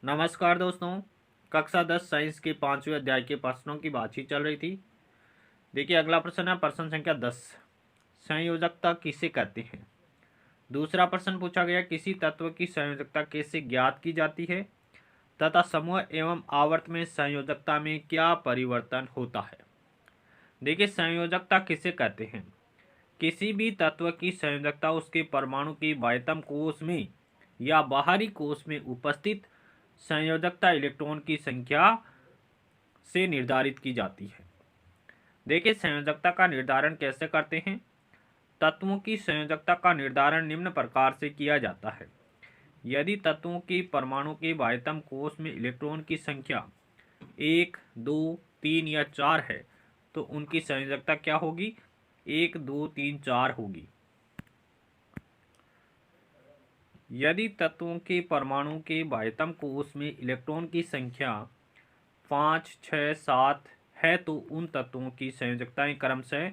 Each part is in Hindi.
नमस्कार दोस्तों। कक्षा 10 साइंस के 5वें अध्याय के प्रश्नों की बातचीत चल रही थी। देखिए अगला प्रश्न है प्रश्न संख्या 10। संयोजकता किसे कहते हैं। दूसरा प्रश्न पूछा गया किसी तत्व की संयोजकता कैसे ज्ञात की जाती है तथा समूह एवं आवर्त में संयोजकता में क्या परिवर्तन होता है। देखिए संयोजकता किसे कहते हैं। किसी भी तत्व की संयोजकता उसके परमाणु की बाह्यतम कोश में या बाहरी कोश में उपस्थित संयोजकता इलेक्ट्रॉन की संख्या से निर्धारित की जाती है। देखिए संयोजकता का निर्धारण कैसे करते हैं। तत्वों की संयोजकता का निर्धारण निम्न प्रकार से किया जाता है। यदि तत्वों की परमाणु के बाह्यतम कोश में इलेक्ट्रॉन की संख्या 1, 2, 3 या 4 है तो उनकी संयोजकता क्या होगी, 1, 2, 3, 4 होगी। यदि तत्वों के परमाणु के बाह्यतम कोश में इलेक्ट्रॉन की संख्या 5, 6, 7 है तो उन तत्वों की संयोजकताएं क्रमशः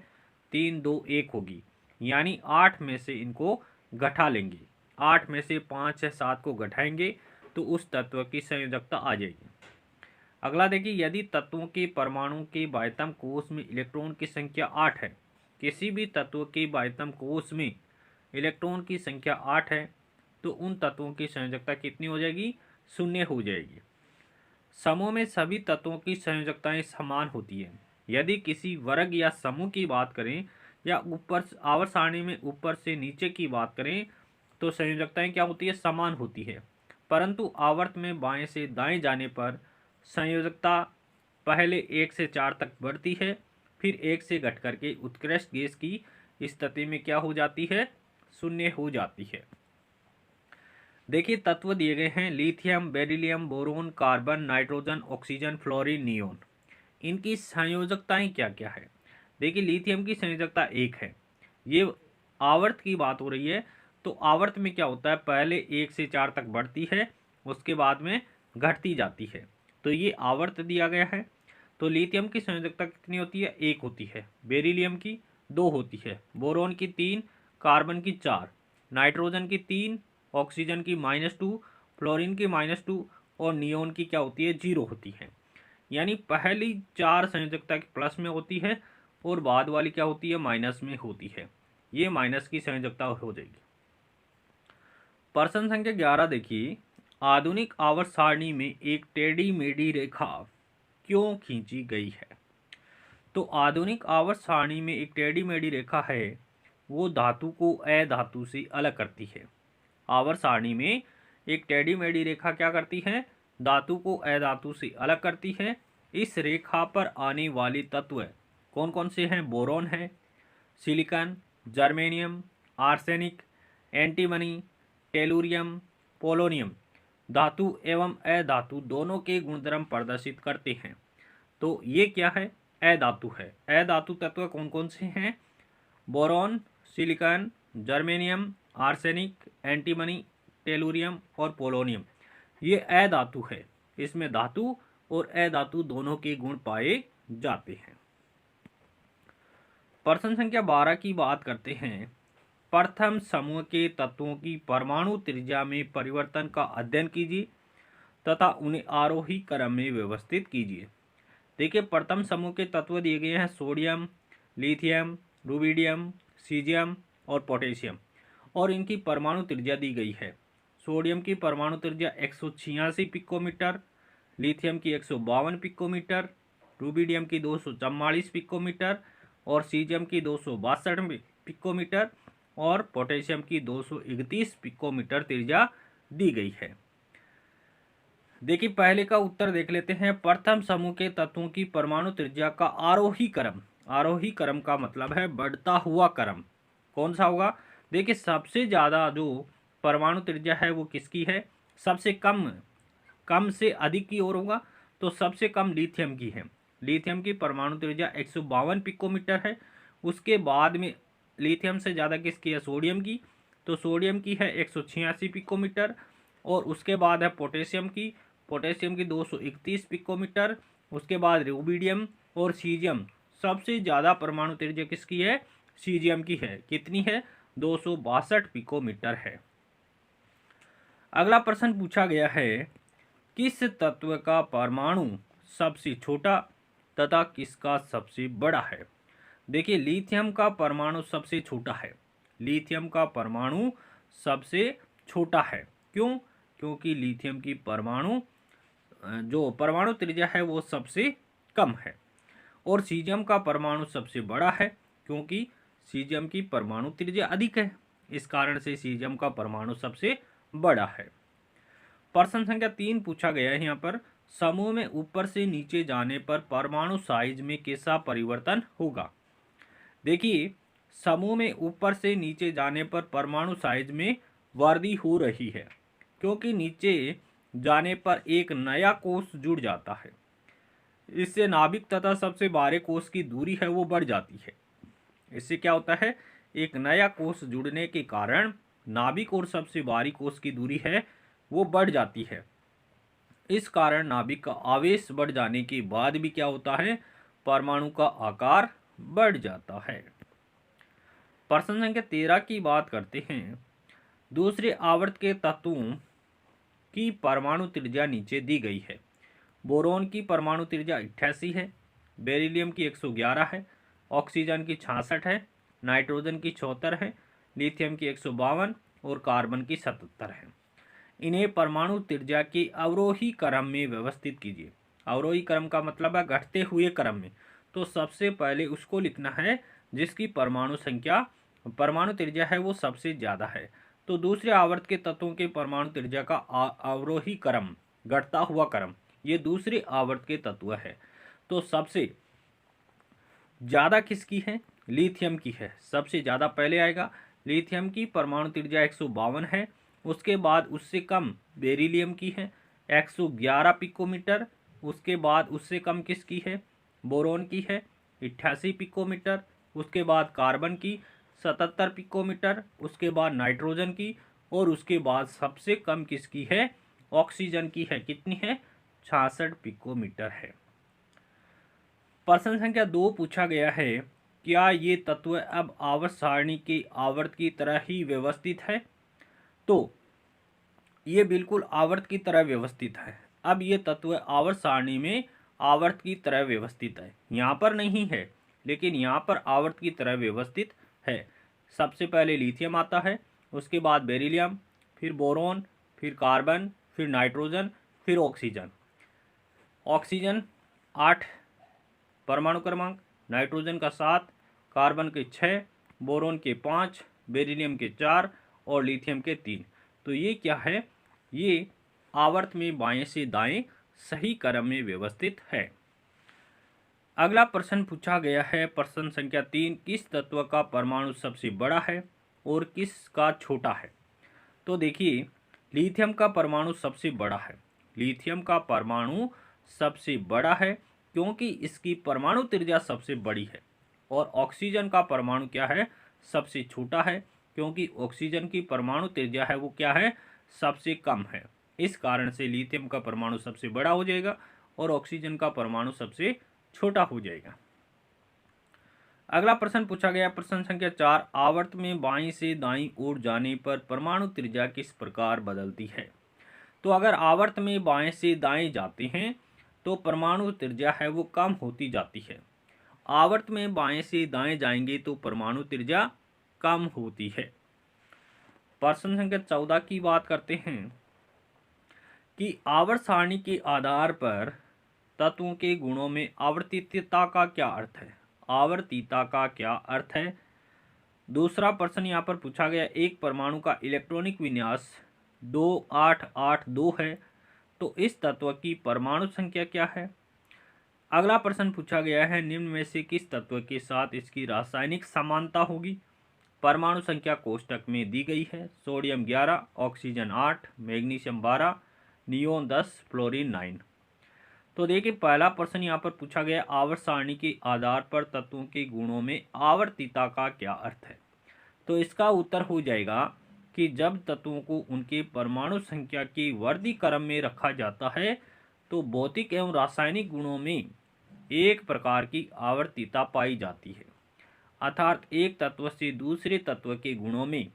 3, 2, 1 होगी। यानी 8 में से इनको घटा लेंगे, 8 में से 5 या 7 को घटाएंगे तो उस तत्व की संयोजकता आ जाएगी। अगला देखिए यदि तत्वों के परमाणु के बाह्यतम कोश में इलेक्ट्रॉन की संख्या 8 है, किसी भी तत्व के बाह्यतम कोश में इलेक्ट्रॉन की संख्या 8 है तो उन तत्वों की संयोजकता कितनी हो जाएगी, 0 हो जाएगी। समूह में सभी तत्वों की संयोजकताएं समान होती है। यदि किसी वर्ग या समूह की बात करें या ऊपर आवर्त सारणी में ऊपर से नीचे की बात करें तो संयोजकताएं क्या होती है, समान होती है। परंतु आवर्त में बाएं से दाएं जाने पर संयोजकता पहले 1 से 4 तक बढ़ती है, फिर 1 से घट करके उत्कृष्ट गैस की स्थिति में क्या हो जाती है, 0 हो जाती है। देखिए तत्व दिए गए हैं lithium, beryllium, boron, carbon, nitrogen, oxygen, fluorine, neon. इनकी संयोजकताएं क्या क्या है। देखिए लिथियम की संयोजकता 1 है। ये आवर्त की बात हो रही है तो आवर्त में क्या होता है, पहले 1 से 4 तक बढ़ती है, उसके बाद में घटती जाती है, तो ये आवर्त दिया गया है। तो लिथियम की संयोजकता कितनी होती है, 1 होती है। बेरिलियम की 2 होती है, बोरोन की 3, कार्बन की 4, नाइट्रोजन की 3, ऑक्सीजन की -2, फ्लोरीन की -2 और नियोन की क्या होती है, 0 होती है। यानी पहली 4 संयोजकता प्लस में होती है और बाद वाली क्या होती है, माइनस में होती है। ये माइनस की संयोजकता हो जाएगी। प्रश्न संख्या 11 देखिए आधुनिक आवर्त सारणी में एक टेढ़ी मेढ़ी रेखा क्यों खींची गई है। तो आधुनिक आवर्त सारणी में एक टेढ़ी मेढ़ी रेखा है, वो धातु को अधातु से अलग करती है। आवर्त सारणी में एक टेढ़ी मेढ़ी रेखा क्या करती है, धातु को अधातु से अलग करती है। इस रेखा पर आने वाले तत्व कौन कौन से हैं, बोरॉन है, silicon, germanium, arsenic, antimony, tellurium, polonium धातु एवं अधातु दोनों के गुणधर्म प्रदर्शित करते हैं। तो ये क्या है, अधातु है। अधातु तत्व कौन कौन से हैं, boron, silicon, germanium, arsenic, antimony, tellurium और पोलोनियम, ये अधातु है। इसमें धातु और अधातु दोनों के गुण पाए जाते हैं। प्रश्न संख्या 12 की बात करते हैं। प्रथम समूह के तत्वों की परमाणु त्रिज्या में परिवर्तन का अध्ययन कीजिए तथा उन्हें आरोही क्रम में व्यवस्थित कीजिए। देखिए प्रथम समूह के तत्व दिए गए हैं सोडियम, लिथियम, रुबिडियम, सीजियम और पोटेशियम और इनकी परमाणु त्रिज्या दी गई है। सोडियम की परमाणु त्रिज्या 186 पिकोमीटर, लिथियम की 152 पिकोमीटर, रुबिडियम की 244 पिकोमीटर और सीजियम की 262 पिकोमीटर और पोटेशियम की 231 पिकोमीटर त्रिज्या दी गई है। देखिए पहले का उत्तर देख लेते हैं। प्रथम समूह के तत्वों की परमाणु त्रिज्या का आरोही क्रम, आरोही क्रम का मतलब है बढ़ता हुआ क्रम, कौन सा होगा। देखिए सबसे ज्यादा जो परमाणु त्रिज्या है वो किसकी है, सबसे कम कम से अधिक की ओर होगा तो सबसे कम लिथियम की है। लिथियम की परमाणु त्रिज्या 152 पिकोमीटर है। उसके बाद में लिथियम से ज़्यादा किसकी है, सोडियम की, तो सोडियम की है 186 पिकोमीटर और उसके बाद है पोटेशियम की, पोटेशियम की 231 पिकोमीटर। उसके बाद रुबिडियम और सीजियम, सबसे ज़्यादा परमाणु त्रिज्या किसकी है, सीजियम की है, कितनी है, 262 पिकोमीटर है। अगला प्रश्न पूछा गया है किस तत्व का परमाणु सबसे छोटा तथा किसका सबसे बड़ा है? देखिए, लिथियम का परमाणु सबसे छोटा है। लिथियम का परमाणु सबसे छोटा है। क्यों? क्योंकि लिथियम की परमाणु जो परमाणु त्रिज्या है वो सबसे कम है। और सीजियम का परमाणु सबसे बड़ा है, क्योंकि सीजियम की परमाणु त्रिज्या अधिक है। इस कारण से सीजियम का परमाणु सबसे बड़ा है। प्रश्न संख्या 3 पूछा गया है यहाँ पर, समूह में ऊपर से नीचे जाने पर परमाणु साइज में कैसा परिवर्तन होगा? देखिए, समूह में ऊपर से नीचे जाने पर परमाणु साइज में वृद्धि हो रही है, क्योंकि नीचे जाने पर एक नया कोष जुड़ जाता है। इससे नाभिक तथा सबसे बाहरी कोष की दूरी है वो बढ़ जाती है। इससे क्या होता है, एक नया कोष जुड़ने के कारण नाभिक और सबसे बाहरी कोष की दूरी है वो बढ़ जाती है। इस कारण नाभिक का आवेश बढ़ जाने के बाद भी क्या होता है, परमाणु का आकार बढ़ जाता है। प्रश्न संख्या 13 की बात करते हैं। दूसरे आवर्त के तत्वों की परमाणु त्रिज्या नीचे दी गई है। बोरोन की परमाणु त्रिज्या 88 है, बेरिलियम की 111 है, ऑक्सीजन की 66 है, नाइट्रोजन की 74 है, लिथियम की 152 और कार्बन की 77 है। इन्हें परमाणु त्रिज्या के अवरोही क्रम में व्यवस्थित कीजिए। अवरोही क्रम का मतलब है घटते हुए क्रम में। तो सबसे पहले उसको लिखना है जिसकी परमाणु संख्या परमाणु त्रिज्या है वो सबसे ज्यादा है। तो दूसरे आवर्त के तत्वों के परमाणु त्रिज्या का अवरोही क्रम, घटता हुआ क्रम, ये दूसरे आवर्त के तत्व है। तो सबसे ज्यादा किसकी है? लिथियम की है। सबसे ज्यादा पहले आएगा। लिथियम की परमाणु त्रिज्या 152 है। उसके बाद उससे कम बेरिलियम की है 111 पिकोमीटर। उसके बाद उससे कम किसकी है? बोरोन की है 88 पिकोमीटर। उसके बाद कार्बन की 77 पिकोमीटर। उसके बाद नाइट्रोजन की, और उसके बाद सबसे कम किसकी है? ऑक्सीजन की है। कितनी है? 66 पिकोमीटर है। प्रश्न संख्या 2 पूछा गया है, क्या ये तत्व अब आवर्त सारणी के आवर्त की तरह ही व्यवस्थित है? तो ये बिल्कुल आवर्त की तरह व्यवस्थित है। अब ये तत्व आवर्त सारणी में आवर्त की तरह व्यवस्थित है। यहाँ पर नहीं है, लेकिन यहाँ पर आवर्त की तरह व्यवस्थित है। सबसे पहले लिथियम आता है, उसके बाद बेरिलियम, फिर बोरोन, फिर कार्बन, फिर नाइट्रोजन, फिर ऑक्सीजन। ऑक्सीजन 8 परमाणु क्रमांक, नाइट्रोजन का 7, कार्बन के 6, बोरोन के 5, बेरिलियम के 4 और लिथियम के 3। तो ये क्या है? ये आवर्त में बाएं से दाएं सही क्रम में व्यवस्थित है। अगला प्रश्न पूछा गया है, प्रश्न संख्या 3, किस तत्व का परमाणु सबसे बड़ा है और किसका छोटा है? तो देखिए, लिथियम का परमाणु सबसे बड़ा है। लिथियम का परमाणु सबसे बड़ा है क्योंकि इसकी परमाणु त्रिज्या सबसे बड़ी है। और ऑक्सीजन का परमाणु क्या है? सबसे छोटा है, क्योंकि ऑक्सीजन की परमाणु त्रिज्या है वो क्या है? सबसे कम है। इस कारण से लिथियम का परमाणु सबसे बड़ा हो जाएगा और ऑक्सीजन का परमाणु सबसे छोटा हो जाएगा। अगला प्रश्न पूछा गया, प्रश्न संख्या 4, आवर्त में बाईं से दाईं ओर जाने पर परमाणु त्रिज्या किस प्रकार बदलती है? तो अगर आवर्त में बाएं से दाएं जाते हैं तो परमाणु त्रिज्या है वो कम होती जाती है। आवर्त में बाएं से दाएं जाएंगे तो परमाणु त्रिज्या कम होती है। प्रश्न संख्या 14 की बात करते हैं कि आवर्त सारणी के आधार पर तत्वों के गुणों में आवर्तितता का क्या अर्थ है? आवर्तिता का क्या अर्थ है? दूसरा प्रश्न यहाँ पर पूछा गया, एक परमाणु का इलेक्ट्रॉनिक विन्यास 2882 है, तो इस तत्व की परमाणु संख्या क्या है? अगला प्रश्न पूछा गया है, निम्न में से किस तत्व के साथ इसकी रासायनिक समानता होगी? परमाणु संख्या कोष्टक में दी गई है। Sodium 11, oxygen 8, magnesium 12, neon 10, fluorine 9। तो देखिए, पहला प्रश्न यहाँ पर पूछा गया, आवर्त सारणी के आधार पर तत्वों के गुणों में आवर्तिता का क्या अर्थ है? तो इसका उत्तर हो जाएगा कि जब तत्वों को उनके परमाणु संख्या के वर्दी क्रम में रखा जाता है तो भौतिक एवं रासायनिक गुणों में एक प्रकार की आवर्तिता पाई जाती है। अर्थात एक तत्व से दूसरे तत्व के गुणों में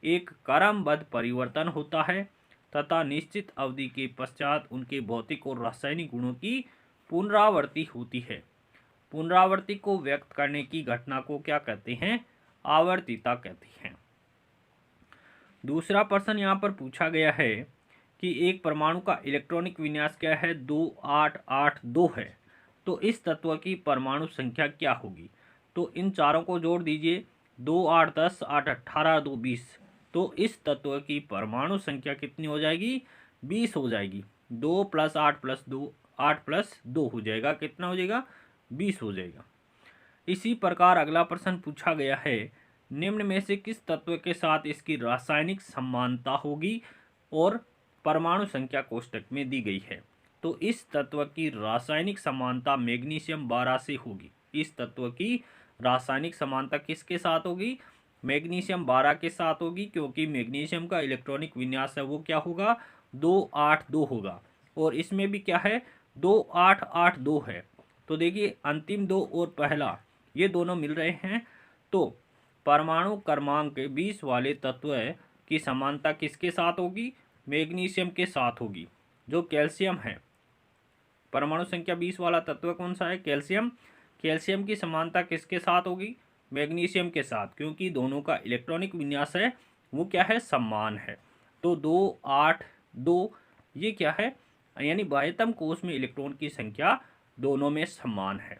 एक क्रमबद्ध परिवर्तन होता है तथा निश्चित अवधि के पश्चात उनके भौतिक और रासायनिक गुणों की पुनरावृत्ति होती है। पुनरावृत्ति को व्यक्त करने की घटना को क्या कहते हैं? आवर्तीता कहते हैं। दूसरा प्रश्न यहाँ पर पूछा गया है कि एक परमाणु का इलेक्ट्रॉनिक विन्यास क्या है? 2882 है। तो इस तत्व की परमाणु संख्या क्या होगी? तो इन चारों को जोड़ दीजिए, 2 8 10 8 18 2 20। तो इस तत्व की परमाणु संख्या कितनी हो जाएगी? 20 हो जाएगी। 2 + 8 + 2 8 + 2 हो जाएगा। कितना हो जाएगा? 20 हो जाएगा। इसी प्रकार अगला प्रश्न पूछा गया है, निम्न में से किस तत्व के साथ इसकी रासायनिक समानता होगी और परमाणु संख्या कोष्टक में दी गई है। तो इस तत्व की रासायनिक समानता मैग्नीशियम 12 से होगी। इस तत्व की रासायनिक समानता किसके साथ होगी? मैग्नीशियम 12 के साथ होगी, क्योंकि मैग्नीशियम का इलेक्ट्रॉनिक विन्यास है वो क्या होगा? 282 होगा। और इसमें भी क्या है? 2882 है। तो देखिए अंतिम दो और पहला ये दोनों मिल रहे हैं। तो परमाणु क्रमांक 20 वाले तत्व की समानता किसके साथ होगी? मैग्नीशियम के साथ होगी। जो कैल्शियम है, परमाणु संख्या 20 वाला तत्व कौन सा है? कैल्शियम। कैल्शियम की समानता किसके साथ होगी? मैग्नीशियम के साथ, क्योंकि दोनों का इलेक्ट्रॉनिक विन्यास है वो क्या है? समान है। तो 282 ये क्या है? यानी बाह्यतम कोश में इलेक्ट्रॉन की संख्या दोनों में समान है।